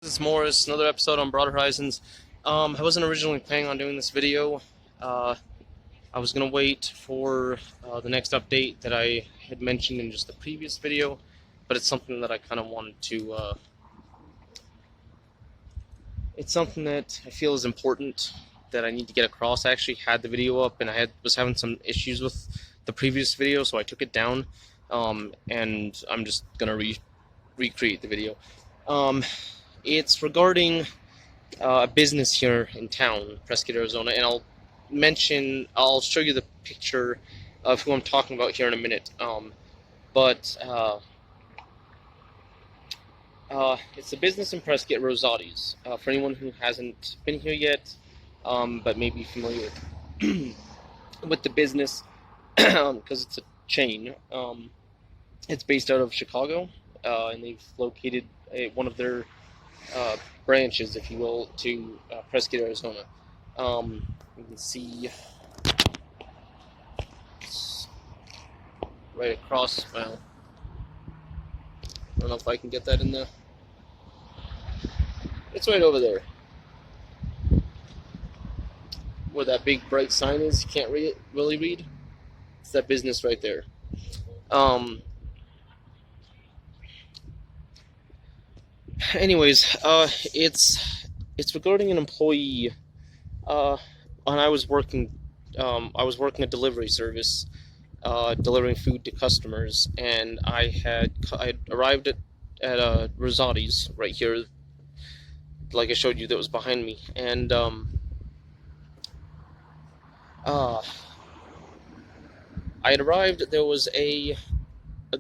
This is Morris, another episode on Broader Horizons. I wasn't originally planning on doing this video. I was going to wait for the next update that I had mentioned in just the previous video, but it's something that I kind of wanted to, it's something that I feel is important that I need to get across. I actually had the video up and was having some issues with the previous video, so I took it down, and I'm just going to recreate the video. It's regarding a business here in town, Prescott, Arizona, and I'll show you the picture of who I'm talking about here in a minute. It's a business in Prescott, Rosatis. For anyone who hasn't been here yet, but may be familiar with the business, because it's a chain. It's based out of Chicago, and they've located one of their branches, if you will, to Prescott, Arizona. You can see it's right across. Well, I don't know if I can get that in there. It's right over there, where that big bright sign is. You can't really read. It's that business right there. Anyways, it's regarding an employee. When I was working a delivery service, delivering food to customers, and I had arrived at Rosatis right here, like I showed you, that was behind me, and I had arrived. There was a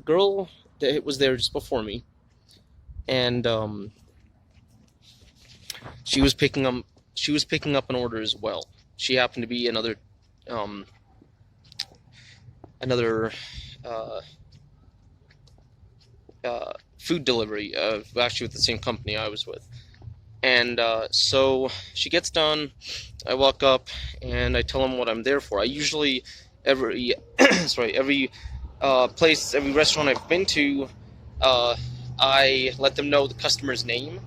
girl that was there just before me, and she was picking up an order as well. She happened to be another food delivery, actually with the same company I was with. And so she gets done. I walk up and I tell them what I'm there for. I usually every every restaurant I've been to, I let them know the customer's name,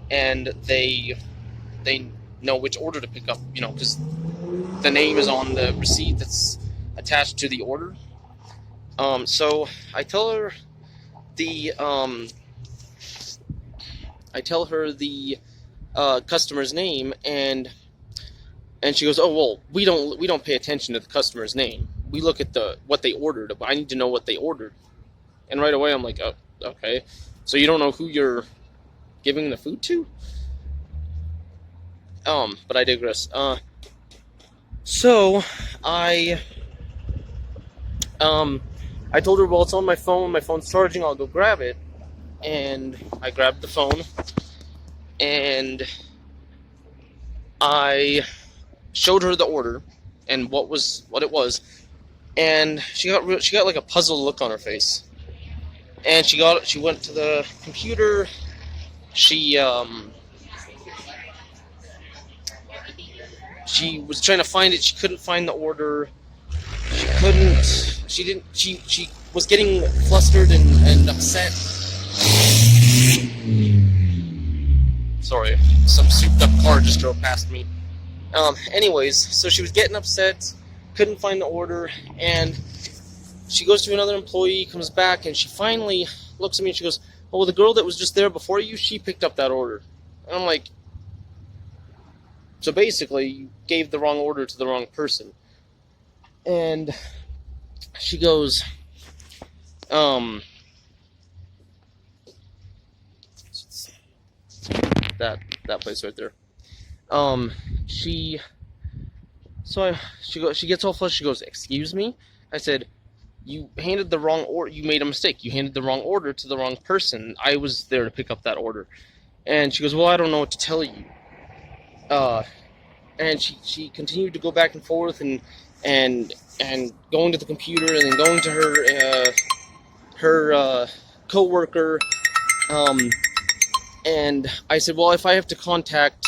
and they know which order to pick up, because the name is on the receipt that's attached to the order. So I tell her the customer's name, and she goes, "Oh, well, we don't pay attention to the customer's name. We look at what they ordered. I need to know what they ordered." And right away I'm like, "Oh, okay. So you don't know who you're giving the food to?" But I digress. So I told her, "Well, it's on my phone. My phone's charging. I'll go grab it." And I grabbed the phone, and I showed her the order and what it was, and she got like a puzzled look on her face. And she went to the computer. She was trying to find it. She couldn't find the order. She was getting flustered and upset. Sorry, some souped up car just drove past me. Anyways, so she was getting upset, couldn't find the order, and she goes to another employee, comes back, and she finally looks at me and she goes, "Oh, well, the girl that was just there before you, she picked up that order." And I'm like, "So basically, you gave the wrong order to the wrong person." And she goes, that place right there. She gets all flushed. She goes, "Excuse me?" I said, "You handed the wrong order. You made a mistake. You handed the wrong order to the wrong person. I was there to pick up that order." And she goes, "Well, I don't know what to tell you." And she continued to go back and forth and going to the computer and then going to her coworker. And I said, "Well, if I have to contact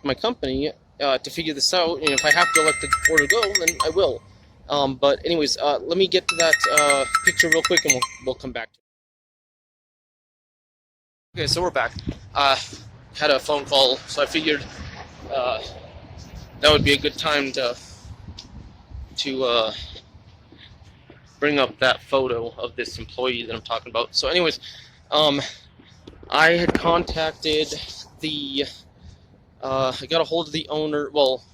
my company to figure this out, and if I have to let the order go, then I will." But anyways, let me get to that picture real quick, and we'll come back to it. Okay, so we're back. Had a phone call, so I figured uh, that would be a good time to bring up that photo of this employee that I'm talking about. So, anyways, um, I had contacted the. I got a hold of the owner. Well,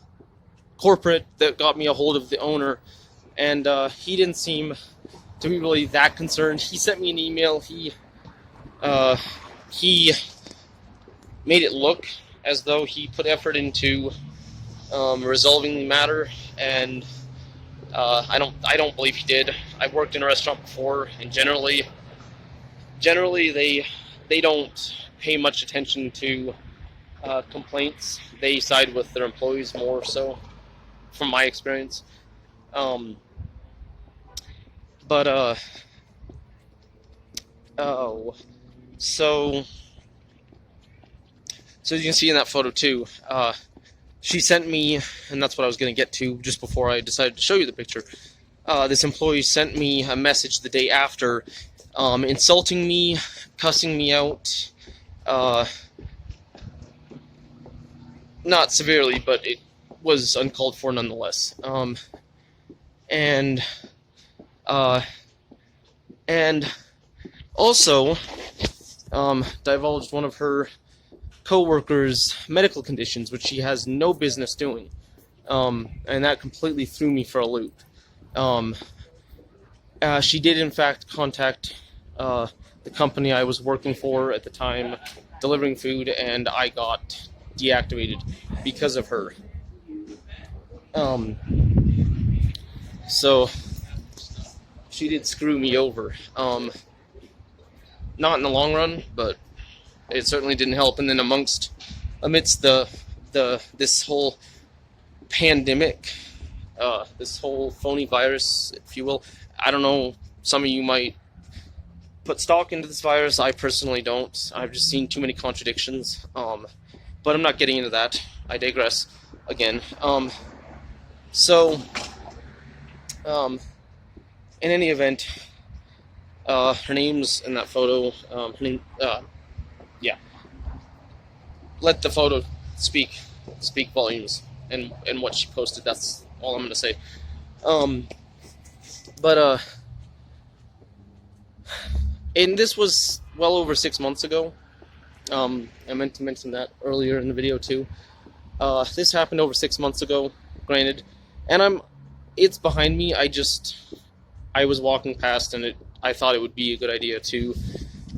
corporate that got me a hold of the owner, and he didn't seem to be really that concerned. He sent me an email. He made it look as though he put effort into resolving the matter, and I don't believe he did. I've worked in a restaurant before, and generally they don't pay much attention to complaints. They side with their employees more so, from my experience. Um, but oh, so as you can see in that photo too, she sent me, and that's what I was going to get to just before I decided to show you the picture. This employee sent me a message the day after, insulting me, cussing me out, not severely, but it was uncalled for nonetheless. And also divulged one of her co-workers' medical conditions, which she has no business doing. And that completely threw me for a loop. She did, in fact, contact the company I was working for at the time, delivering food, and I got deactivated because of her. So she did screw me over. Not in the long run, but it certainly didn't help. And then amidst this whole pandemic, this whole phony virus, if you will, I don't know, some of you might put stock into this virus. I personally don't. I've just seen too many contradictions. But I'm not getting into that. I digress again. In any event, her name's in that photo. Yeah. Let the photo speak volumes, and what she posted. That's all I'm gonna say. And this was well over 6 months ago. I meant to mention that earlier in the video too. This happened over 6 months ago, granted, and it's behind me. I was walking past, and I thought it would be a good idea to,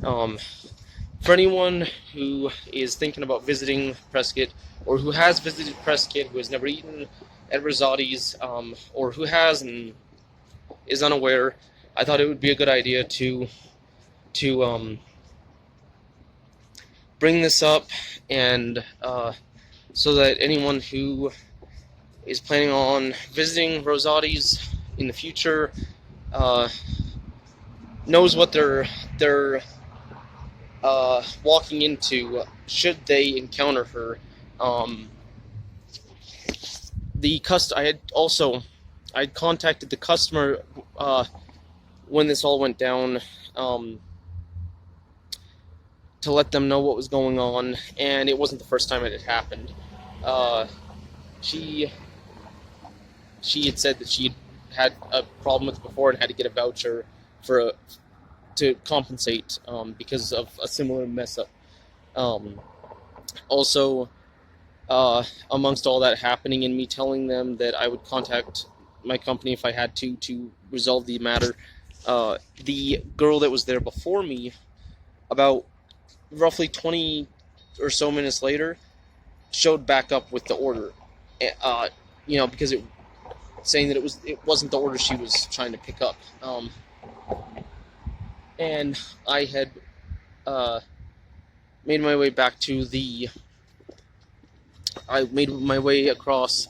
for anyone who is thinking about visiting Prescott, or who has visited Prescott, who has never eaten at Rosatis, or who has and is unaware, I thought it would be a good idea to bring this up, and so that anyone who is planning on visiting Rosatis in the future knows what they're walking into should they encounter her. I'd contacted the customer when this all went down, to let them know what was going on, and it wasn't the first time it had happened. She had said that she had a problem with it before and had to get a voucher to compensate because of a similar mess up. Also, amongst all that happening and me telling them that I would contact my company if I had to resolve the matter, the girl that was there before me, about roughly 20 or so minutes later, showed back up with the order, because saying that it wasn't the order she was trying to pick up, and I had made my way back to I made my way across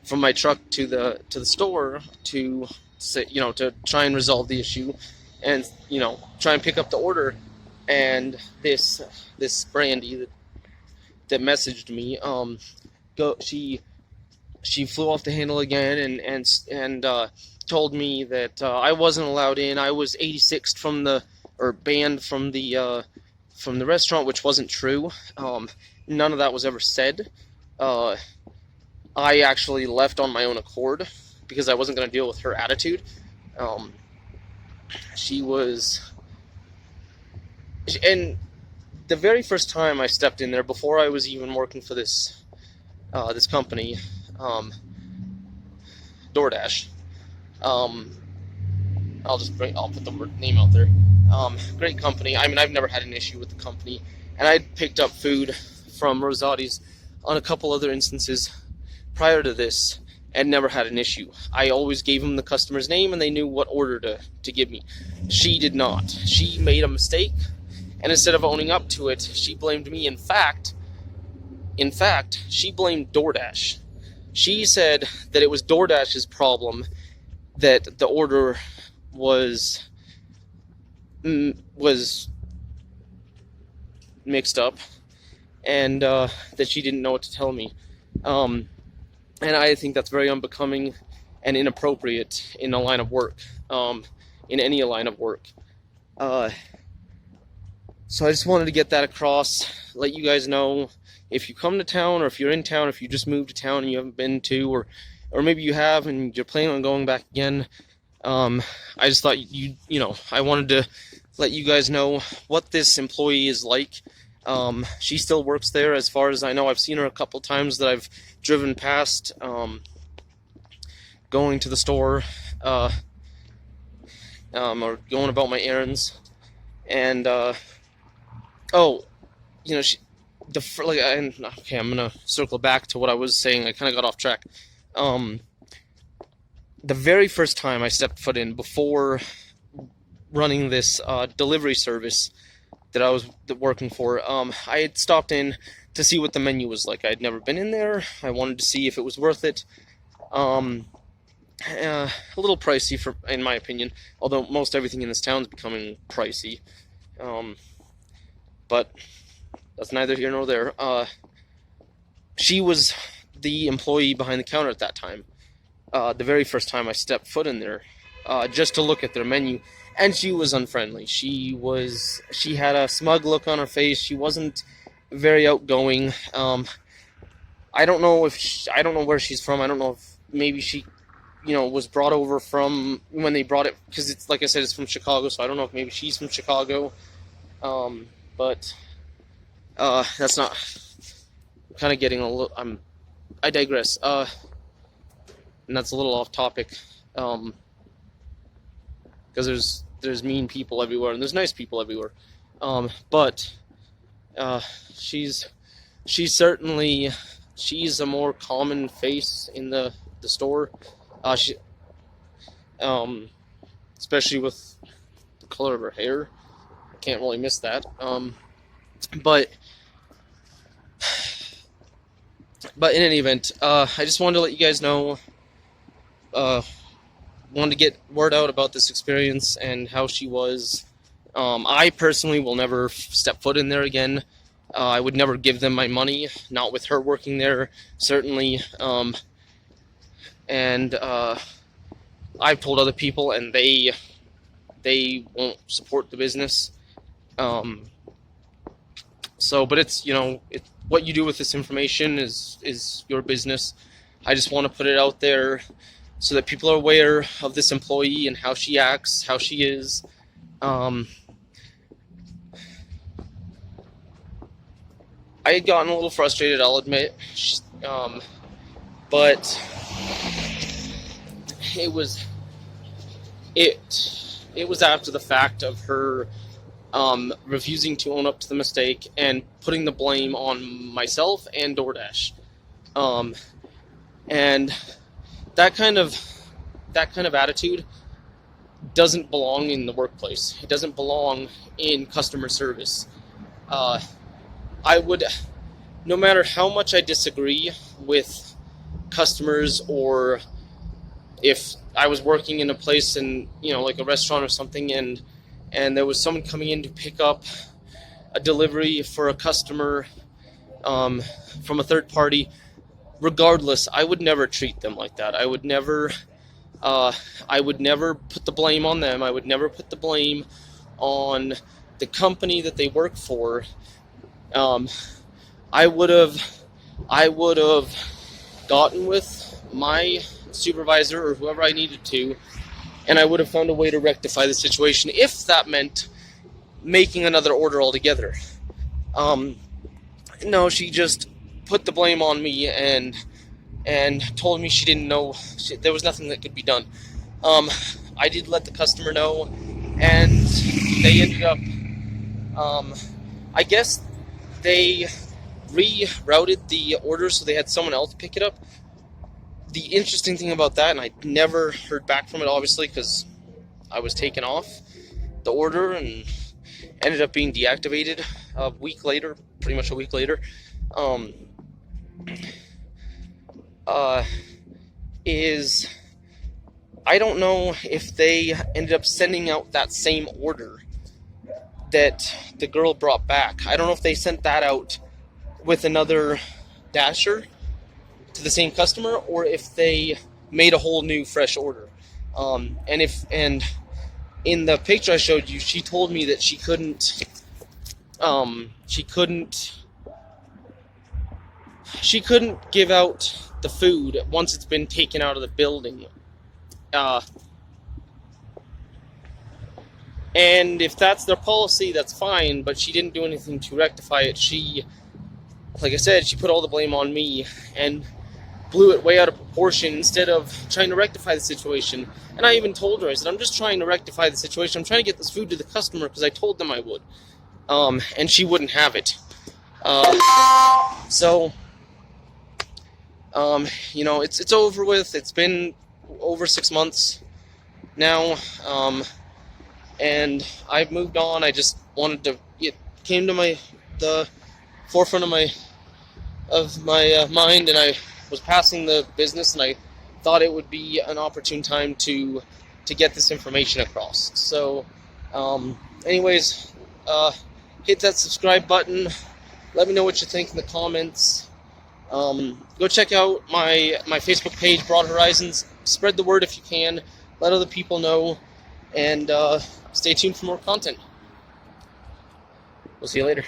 from my truck to the store to say, to try and resolve the issue, and try and pick up the order. And this Brandy that messaged me, she flew off the handle again and told me that I wasn't allowed in. I was 86th banned from the from the restaurant, which wasn't true. None of that was ever said. Uh, I actually left on my own accord because I wasn't going to deal with her attitude. Um, she was, and the very first time I stepped in there, before I was even working for this company, DoorDash. I'll put the name out there. Great company. I mean, I've never had an issue with the company, and I'd picked up food from Rosatis on a couple other instances prior to this, and never had an issue. I always gave them the customer's name, and they knew what order to give me. She did not. She made a mistake, and instead of owning up to it, she blamed me. In fact, she blamed DoorDash. She said that it was DoorDash's problem that the order was mixed up, and that she didn't know what to tell me. And I think that's very unbecoming and inappropriate in a line of work, in any line of work. So I just wanted to get that across, let you guys know, if you come to town, or if you're in town, if you just moved to town and you haven't been to, or maybe you have and you're planning on going back again, I just thought I wanted to let you guys know what this employee is like. She still works there, as far as I know. I've seen her a couple times that I've driven past, going to the store, or going about my errands. And okay, I'm gonna circle back to what I was saying. I kind of got off track. The very first time I stepped foot in, before running this delivery service that I was working for, I had stopped in to see what the menu was like. I had never been in there. I wanted to see if it was worth it. A little pricey, in my opinion, although most everything in this town is becoming pricey. But that's neither here nor there. She was the employee behind the counter at that time. The very first time I stepped foot in there, just to look at their menu, and she was unfriendly. She had a smug look on her face. She wasn't very outgoing. I don't know where she's from. I don't know if maybe she, was brought over from when they brought it, because it's, like I said, it's from Chicago. So I don't know if maybe she's from Chicago. But that's not. I'm kind of getting a little. I digress. And that's a little off topic, because there's mean people everywhere and there's nice people everywhere, but she's a more common face in the store, especially with the color of her hair. I can't really miss that. But in any event, I just wanted to let you guys know. Wanted to get word out about this experience and how she was. I personally will never step foot in there again. I would never give them my money, not with her working there, certainly. And I've told other people, and they won't support the business. But it's, what you do with this information is your business. I just want to put it out there so that people are aware of this employee and how she acts, how she is. I had gotten a little frustrated, I'll admit, but it was after the fact of her refusing to own up to the mistake and putting the blame on myself and DoorDash, and that kind of attitude doesn't belong in the workplace. It doesn't belong in customer service. I would, no matter how much I disagree with customers, or if I was working in a place and, like a restaurant or something, and there was someone coming in to pick up a delivery for a customer from a third party, regardless, I would never treat them like that. I would never put the blame on them. I would never put the blame on the company that they work for, I would have gotten with my supervisor or whoever I needed to, and I would have found a way to rectify the situation if that meant making another order altogether. No, she just put the blame on me and told me she didn't know, there was nothing that could be done. I did let the customer know, and they ended up, I guess they rerouted the order so they had someone else pick it up. The interesting thing about that, and I never heard back from it, obviously, because I was taken off the order and ended up being deactivated a week later, pretty much a week later, is I don't know if they ended up sending out that same order that the girl brought back. I don't know if they sent that out with another dasher to the same customer, or if they made a whole new fresh order. And in the picture I showed you, she told me that she couldn't give out the food once it's been taken out of the building. And if that's their policy, that's fine, but she didn't do anything to rectify it. She, like I said, she put all the blame on me and blew it way out of proportion instead of trying to rectify the situation. And I even told her, I said, I'm just trying to rectify the situation. I'm trying to get this food to the customer because I told them I would. And she wouldn't have it. It's over with. It's been over 6 months now. And I've moved on. I just wanted to, it came to the forefront of my mind, and I was passing the business, and I thought it would be an opportune time to get this information across. So, anyways, hit that subscribe button. Let me know what you think in the comments. Go check out my Facebook page, Broad Horizons. Spread the word if you can. Let other people know, and stay tuned for more content. We'll see you later.